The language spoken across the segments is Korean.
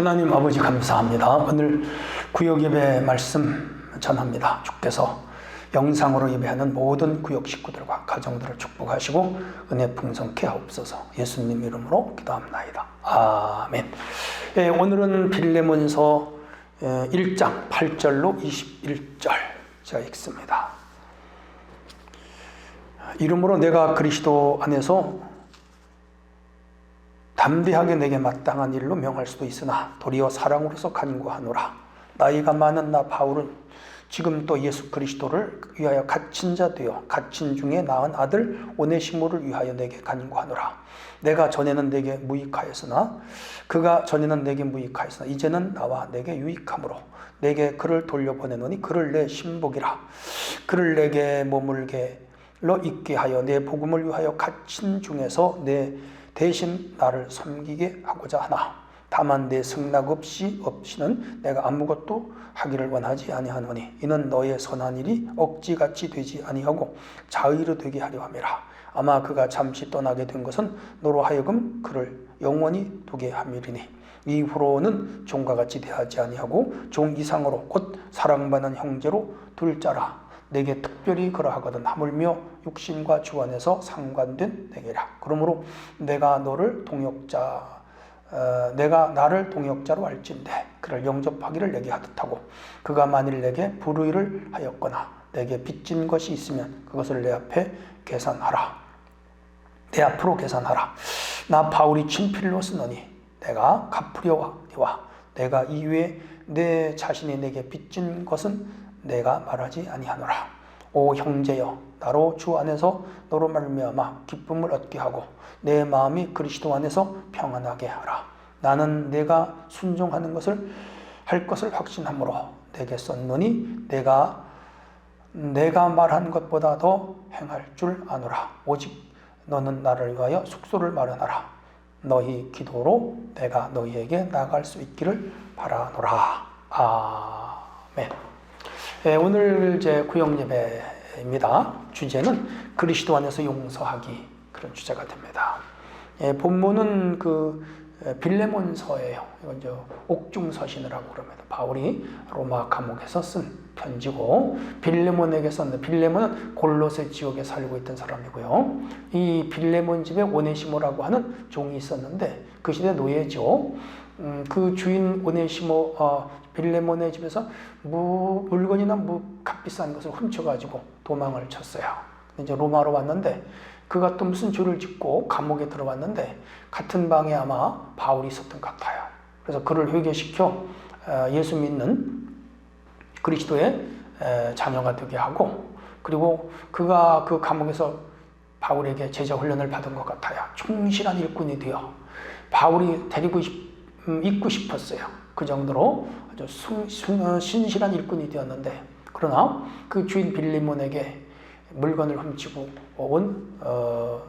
하나님 아버지 감사합니다. 오늘 구역 예배 말씀 전합니다. 주께서 영상으로 예배하는 모든 구역 식구들과 가정들을 축복하시고 은혜 풍성케 하옵소서. 예수님 이름으로 기도합나이다. 아멘. 오늘은 빌레몬서 1장 8절로 21절 제가 읽습니다. 이러므로 내가 그리스도 안에서 담대하게 내게 마땅한 일로 명할 수도 있으나 도리어 사랑으로서 간구하노라. 나이가 많은 나 바울은 지금 또 예수 그리스도를 위하여 갇힌 자 되어 갇힌 중에 낳은 아들 오네시모를 위하여 내게 간구하노라. 내가 전에는 내게 무익하였으나 그가 전에는 내게 무익하였으나 이제는 나와 내게 유익함으로 내게 그를 돌려보내노니 그를 내 신복이라. 그를 내게 머물게 있게 하여 내 복음을 위하여 갇힌 중에서 내 대신 나를 섬기게 하고자 하나 다만 내 승낙 없이는 내가 아무것도 하기를 원하지 아니하노니 이는 너의 선한 일이 억지같이 되지 아니하고 자의로 되게 하려 함이라. 아마 그가 잠시 떠나게 된 것은 너로 하여금 그를 영원히 두게 함이리니 이후로는 종과 같이 대하지 아니하고 종 이상으로 곧 사랑받는 형제로 둘 자라. 내게 특별히 그러하거든 하물며 육신과 주 안에서 상관된 내게라. 그러므로 내가 나를 동역자로 할진대 그를 영접하기를 내게 하듯하고 그가 만일 내게 불의를 하였거나 내게 빚진 것이 있으면 그것을 내 앞으로 계산하라. 나 바울이 친필로 쓰노니 내가 갚으려니와 내가 이외에 내 자신이 내게 빚진 것은 내가 말하지 아니하노라. 오 형제여, 나로 주 안에서 너로 말미암아 기쁨을 얻게 하고 내 마음이 그리스도 안에서 평안하게 하라. 나는 내가 순종하는 것을 할 것을 확신함으로 내게 썼노니 내가 말한 것보다 더 행할 줄 아노라. 오직 너는 나를 위하여 숙소를 마련하라. 너희 기도로 내가 너희에게 나갈 수 있기를 바라노라. 아멘. 오늘 제 구역 예배입니다. 주제는 그리스도 안에서 용서하기, 그런 주제가 됩니다. 본문은 빌레몬서예요. 이건 옥중서신이라고 그럽니다. 바울이 로마 감옥에서 쓴 편지고 빌레몬에게 썼는데 빌레몬은 골로새 지역에 살고 있던 사람이고요. 이 빌레몬 집에 오네시모라고 하는 종이 있었는데 그 시대 노예죠. 그 주인 빌레몬의 집에서 물건이나 값비싼 것을 훔쳐가지고 도망을 쳤어요. 이제 로마로 왔는데 그가 또 무슨 죄를 짓고 감옥에 들어왔는데 같은 방에 아마 바울이 있었던 것 같아요. 그래서 그를 회개시켜 예수 믿는 그리스도의 자녀가 되게 하고 그리고 그가 그 감옥에서 바울에게 제자 훈련을 받은 것 같아요. 충실한 일꾼이 되어 바울이 있고 싶었어요. 그 정도로 아주 신실한 일꾼이 되었는데 그러나 그 주인 빌레몬에게 물건을 훔치고 온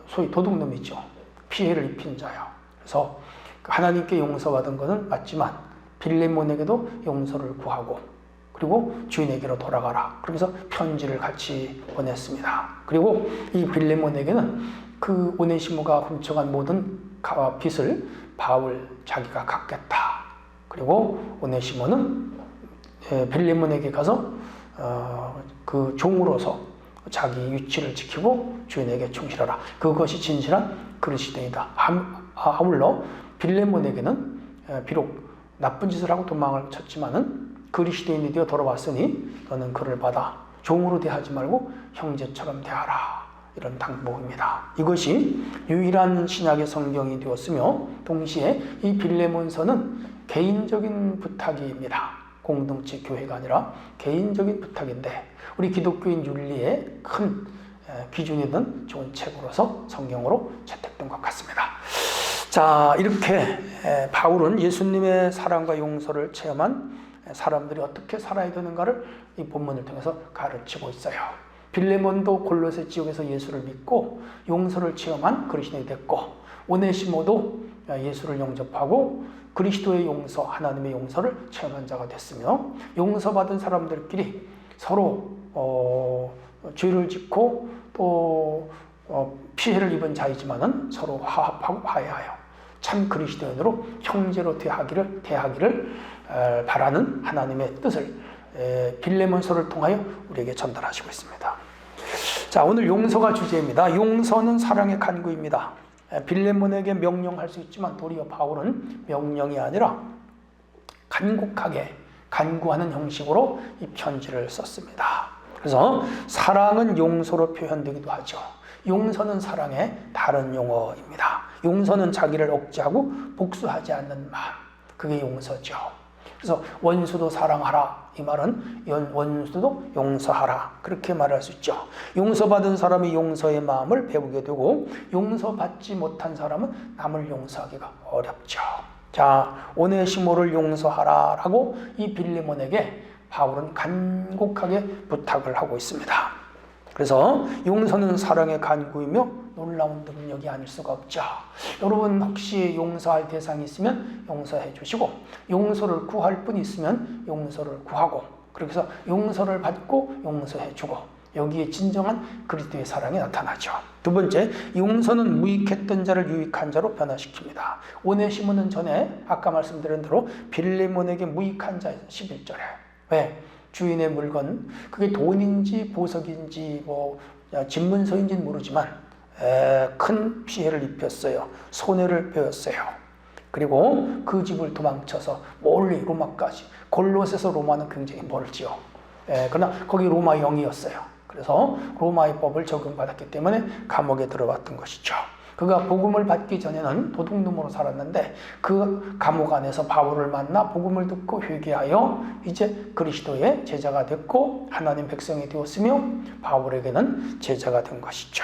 소위 도둑놈이죠. 피해를 입힌 자요. 그래서 하나님께 용서받은 것은 맞지만 빌레몬에게도 용서를 구하고 그리고 주인에게로 돌아가라. 그러면서 편지를 같이 보냈습니다. 그리고 이 빌레몬에게는 그 오네시모가 훔쳐간 모든 빚을 바울 자기가 갚겠다. 그리고 오네시모는 빌레몬에게 가서 그 종으로서 자기 위치를 지키고 주인에게 충실하라. 그것이 진실한 그리스도인이다. 아울러 빌레몬에게는 비록 나쁜 짓을 하고 도망을 쳤지만은 그리스도인이 되어 돌아왔으니 너는 그를 받아 종으로 대하지 말고 형제처럼 대하라. 이런 당부입니다. 이것이 유일한 신약의 성경이 되었으며 동시에 이 빌레몬서는 개인적인 부탁입니다. 공동체 교회가 아니라 개인적인 부탁인데 우리 기독교인 윤리의 큰 기준이 된 좋은 책으로서 성경으로 채택된 것 같습니다. 자, 이렇게 바울은 예수님의 사랑과 용서를 체험한 사람들이 어떻게 살아야 되는가를 이 본문을 통해서 가르치고 있어요. 빌레몬도 골로새 지역에서 예수를 믿고 용서를 체험한 그리스도인이 됐고 오네시모도 예수를 영접하고 그리스도의 용서, 하나님의 용서를 체험한 자가 됐으며 용서받은 사람들끼리 서로 죄를 짓고 또 피해를 입은 자이지만은 서로 화합하고 화해하여 참 그리스도인으로 형제로 대하기를 바라는 하나님의 뜻을 빌레몬서를 통하여 우리에게 전달하시고 있습니다. 자, 오늘 용서가 주제입니다. 용서는 사랑의 간구입니다. 빌레몬에게 명령할 수 있지만 도리어 바울은 명령이 아니라 간곡하게 간구하는 형식으로 이 편지를 썼습니다. 그래서 사랑은 용서로 표현되기도 하죠. 용서는 사랑의 다른 용어입니다. 용서는 자기를 억제하고 복수하지 않는 마음, 그게 용서죠. 그래서 원수도 사랑하라, 이 말은 원수도 용서하라, 그렇게 말할 수 있죠. 용서받은 사람이 용서의 마음을 배우게 되고 용서받지 못한 사람은 남을 용서하기가 어렵죠. 자, 오네시모를 용서하라 라고 이 빌레몬에게 바울은 간곡하게 부탁을 하고 있습니다. 그래서 용서는 사랑의 간구이며 놀라운 능력이 아닐 수가 없죠. 여러분 혹시 용서할 대상이 있으면 용서해 주시고 용서를 구할 분이 있으면 용서를 구하고 그렇게 해서 용서를 받고 용서해 주고 여기에 진정한 그리스도의 사랑이 나타나죠. 두 번째, 용서는 무익했던 자를 유익한 자로 변화시킵니다. 오네시모는 전에 아까 말씀드린 대로 빌레몬에게 무익한 자예요. 11절에. 왜? 주인의 물건, 그게 돈인지 보석인지 집문서인지는 모르지만 큰 피해를 입혔어요. 손해를 배웠어요. 그리고 그 집을 도망쳐서 멀리 로마까지, 골로새서 로마는 굉장히 멀지요. 그러나 거기 로마 영이었어요. 그래서 로마의 법을 적용받았기 때문에 감옥에 들어왔던 것이죠. 그가 복음을 받기 전에는 도둑놈으로 살았는데 그 감옥 안에서 바울을 만나 복음을 듣고 회개하여 이제 그리스도의 제자가 됐고 하나님 백성이 되었으며 바울에게는 제자가 된 것이죠.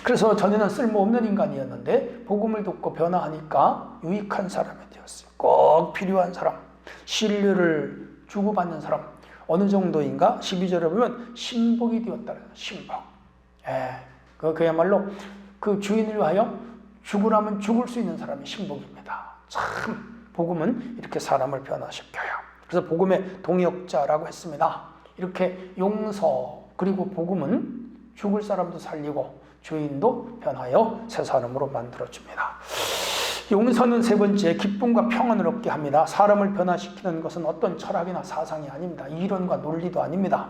그래서 전에는 쓸모없는 인간이었는데 복음을 듣고 변화하니까 유익한 사람이 되었어요. 꼭 필요한 사람, 신뢰를 주고받는 사람. 어느 정도인가? 12절에 보면 신복이 되었다는 신복. 그야말로 그 주인을 위하여 죽으라면 죽을 수 있는 사람이 신복입니다. 참 복음은 이렇게 사람을 변화시켜요. 그래서 복음의 동역자라고 했습니다. 이렇게 용서 그리고 복음은 죽을 사람도 살리고 주인도 변하여 새 사람으로 만들어줍니다. 용서는 세 번째, 기쁨과 평안을 얻게 합니다. 사람을 변화시키는 것은 어떤 철학이나 사상이 아닙니다. 이론과 논리도 아닙니다.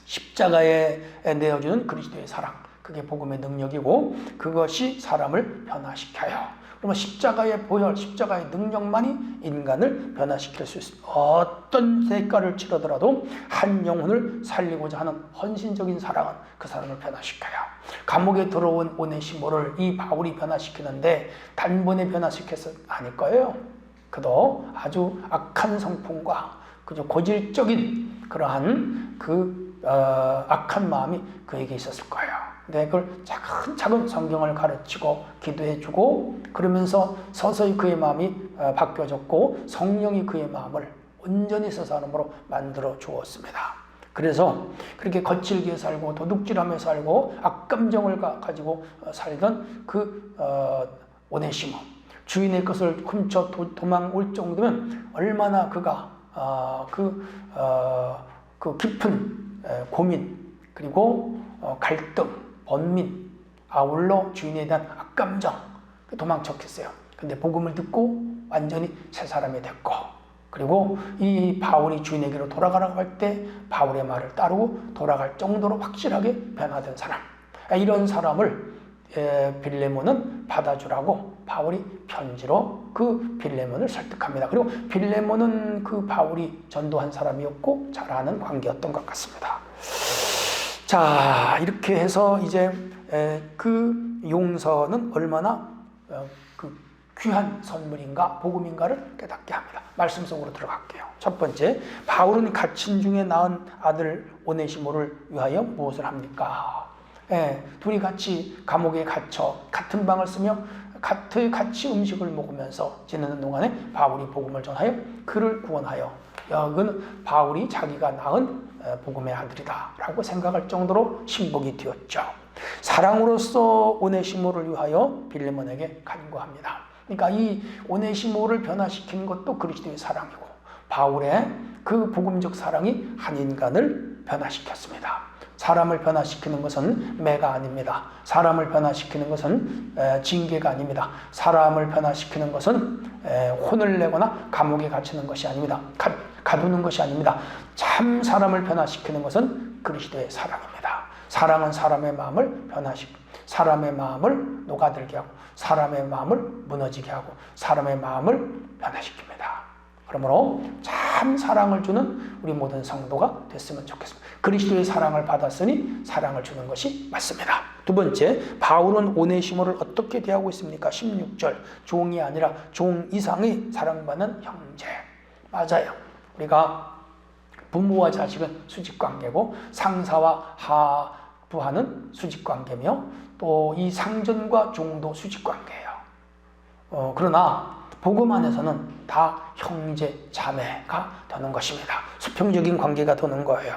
십자가에 내어주는 그리스도의 사랑, 그게 복음의 능력이고 그것이 사람을 변화시켜요. 그러면 십자가의 보혈, 십자가의 능력만이 인간을 변화시킬 수 있습니다. 어떤 대가를 치르더라도 한 영혼을 살리고자 하는 헌신적인 사랑은 그 사람을 변화시켜요. 감옥에 들어온 오네시모를 이 바울이 변화시키는데 단번에 변화시켜서 아닐 거예요. 그도 아주 악한 성품과 그저 고질적인 그러한 악한 마음이 그에게 있었을 거예요. 근데 그걸 차근차근 성경을 가르치고 기도해주고 그러면서 서서히 그의 마음이 바뀌어졌고 성령이 그의 마음을 온전히 새 사람으로 만들어 주었습니다. 그래서 그렇게 거칠게 살고 도둑질하며 살고 악감정을 가지고 살던 그 오네시모, 주인의 것을 훔쳐 도망올 정도면 얼마나 그가 그 깊은 고민 그리고 갈등, 번민, 아울러 주인에 대한 악감정 도망쳤겠어요. 근데 복음을 듣고 완전히 새 사람이 됐고 그리고 이 바울이 주인에게로 돌아가라고 할 때 바울의 말을 따르고 돌아갈 정도로 확실하게 변화된 사람, 이런 사람을 빌레몬은 받아주라고 바울이 편지로 그 빌레몬을 설득합니다. 그리고 빌레몬은 그 바울이 전도한 사람이었고 잘 아는 관계였던 것 같습니다. 자, 이렇게 해서 이제 그 용서는 얼마나 그 귀한 선물인가 복음인가를 깨닫게 합니다. 말씀 속으로 들어갈게요. 첫 번째, 바울은 갇힌 중에 낳은 아들 오네시모를 위하여 무엇을 합니까? 둘이 같이 감옥에 갇혀 같은 방을 쓰며 같이 음식을 먹으면서 지내는 동안에 바울이 복음을 전하여 그를 구원하여 이건 바울이 자기가 낳은 복음의 아들이다 라고 생각할 정도로 신복이 되었죠. 사랑으로서 오네시모를 위하여 빌레몬에게 간구합니다. 그러니까 이 오네시모를 변화시킨 것도 그리스도의 사랑이고 바울의 그 복음적 사랑이 한 인간을 우리를 변화시켰습니다. 사람을 변화시키는 것은 매가 아닙니다. 사람을 변화시키는 것은 징계가 아닙니다. 사람을 변화시키는 것은 혼을 내거나 감옥에 갇히는 것이 아닙니다. 가두는 것이 아닙니다. 참 사람을 변화시키는 것은 그리스도의 사랑입니다. 사랑은 사람의 마음을 사람의 마음을 녹아들게 하고 사람의 마음을 무너지게 하고 사람의 마음을 변화시킵니다. 그러므로 참 사랑을 주는 우리 모든 성도가 됐으면 좋겠습니다. 그리스도의 사랑을 받았으니 사랑을 주는 것이 맞습니다. 두 번째, 바울은 오네시모를 어떻게 대하고 있습니까? 16절, 종이 아니라 종 이상의 사랑받는 형제. 맞아요. 우리가 부모와 자식은 수직관계고 상사와 하부하는 수직관계며 또 이 상전과 종도 수직관계예요. 그러나 복음 안에서는 다 형제, 자매가 되는 것입니다. 수평적인 관계가 되는 거예요.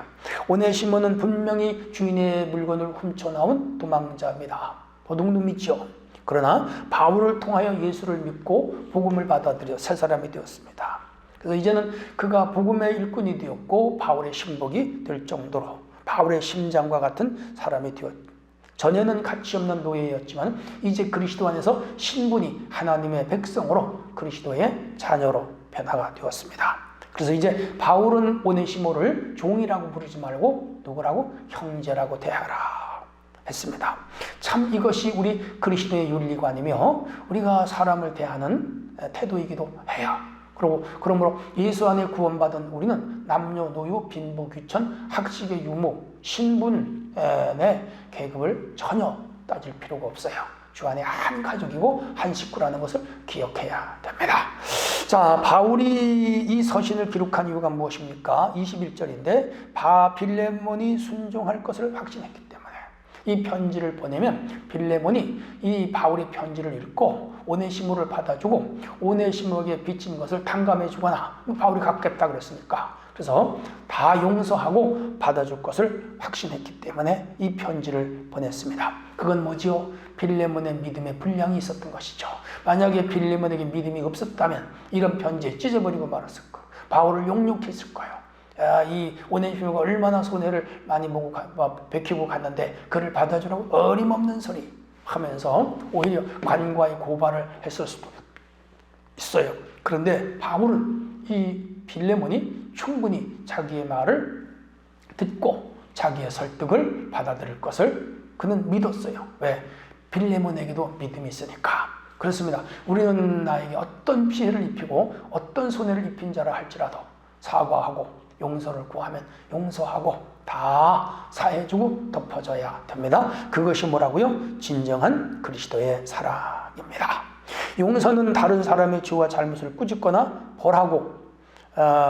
오네시모는 분명히 주인의 물건을 훔쳐나온 도망자입니다. 도둑놈 있죠. 그러나 바울을 통하여 예수를 믿고 복음을 받아들여 새 사람이 되었습니다. 그래서 이제는 그가 복음의 일꾼이 되었고 바울의 신복이 될 정도로 바울의 심장과 같은 사람이 되었습니다. 전에는 가치 없는 노예였지만 이제 그리스도 안에서 신분이 하나님의 백성으로 그리스도의 자녀로 변화가 되었습니다. 그래서 이제 바울은 오네시모를 종이라고 부르지 말고 누구라고? 형제라고 대하라 했습니다. 참 이것이 우리 그리스도의 윤리관이며 우리가 사람을 대하는 태도이기도 해요. 그러므로 예수 안에 구원받은 우리는 남녀노유, 빈부, 귀천, 학식의 유무, 신분의 계급을 전혀 따질 필요가 없어요. 주 안에 한 가족이고 한 식구라는 것을 기억해야 됩니다. 자, 바울이 이 서신을 기록한 이유가 무엇입니까? 21절인데 빌레몬이 순종할 것을 확신했기 때문에 이 편지를 보내면 빌레몬이 이 바울의 편지를 읽고 오네시모를 받아주고 오네시모에게 빚진 것을 탕감해 주거나 바울이 갚겠다 그랬으니까 그래서 다 용서하고 받아줄 것을 확신했기 때문에 이 편지를 보냈습니다. 그건 뭐지요? 빌레몬의 믿음에 불량이 있었던 것이죠. 만약에 빌레몬에게 믿음이 없었다면 이런 편지에 찢어버리고 말았을 거예요. 바울을 욕했을 거예요. 이 오네시모가 얼마나 손해를 많이 베끼고 갔는데 그를 받아주라고 어림없는 소리 하면서 오히려 관과의 고발을 했을 수도 있어요. 그런데 바울은 이 빌레몬이 충분히 자기의 말을 듣고 자기의 설득을 받아들일 것을 그는 믿었어요. 왜? 빌레몬에게도 믿음이 있으니까. 그렇습니다. 우리는 나에게 어떤 피해를 입히고 어떤 손해를 입힌 자라 할지라도 사과하고 용서를 구하면 용서하고 다 사해주고 덮어줘야 됩니다. 그것이 뭐라고요? 진정한 그리스도의 사랑입니다. 용서는 다른 사람의 죄와 잘못을 꾸짖거나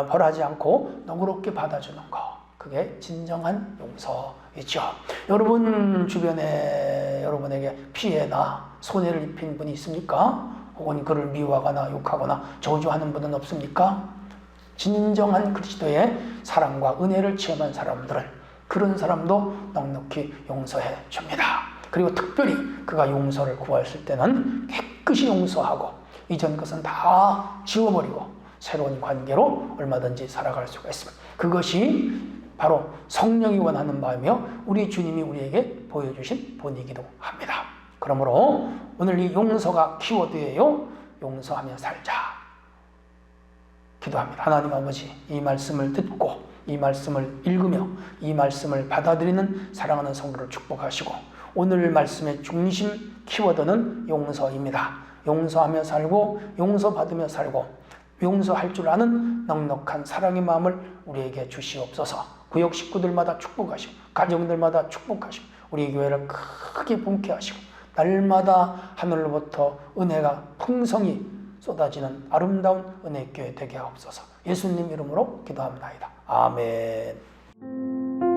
벌하지 않고 너그럽게 받아주는 거. 그게 진정한 용서이죠. 여러분 주변에 여러분에게 피해나 손해를 입힌 분이 있습니까? 혹은 그를 미워하거나 욕하거나 저주하는 분은 없습니까? 진정한 그리스도의 사랑과 은혜를 체험한 사람들은 그런 사람도 넉넉히 용서해 줍니다. 그리고 특별히 그가 용서를 구했을 때는 깨끗이 용서하고 이전 것은 다 지워버리고 새로운 관계로 얼마든지 살아갈 수가 있습니다. 그것이 바로 성령이 원하는 마음이며 우리 주님이 우리에게 보여주신 본이기도 합니다. 그러므로 오늘 이 용서가 키워드예요. 용서하며 살자. 기도합니다. 하나님 아버지, 이 말씀을 듣고 이 말씀을 읽으며 이 말씀을 받아들이는 사랑하는 성도를 축복하시고 오늘 말씀의 중심 키워드는 용서입니다. 용서하며 살고 용서받으며 살고 용서할 줄 아는 넉넉한 사랑의 마음을 우리에게 주시옵소서. 구역 식구들마다 축복하시고 가정들마다 축복하시고 우리 교회를 크게 붕케 하시고 날마다 하늘로부터 은혜가 풍성히 쏟아지는 아름다운 은혜교회 되게 하옵소서. 예수님 이름으로 기도합니다. 아멘.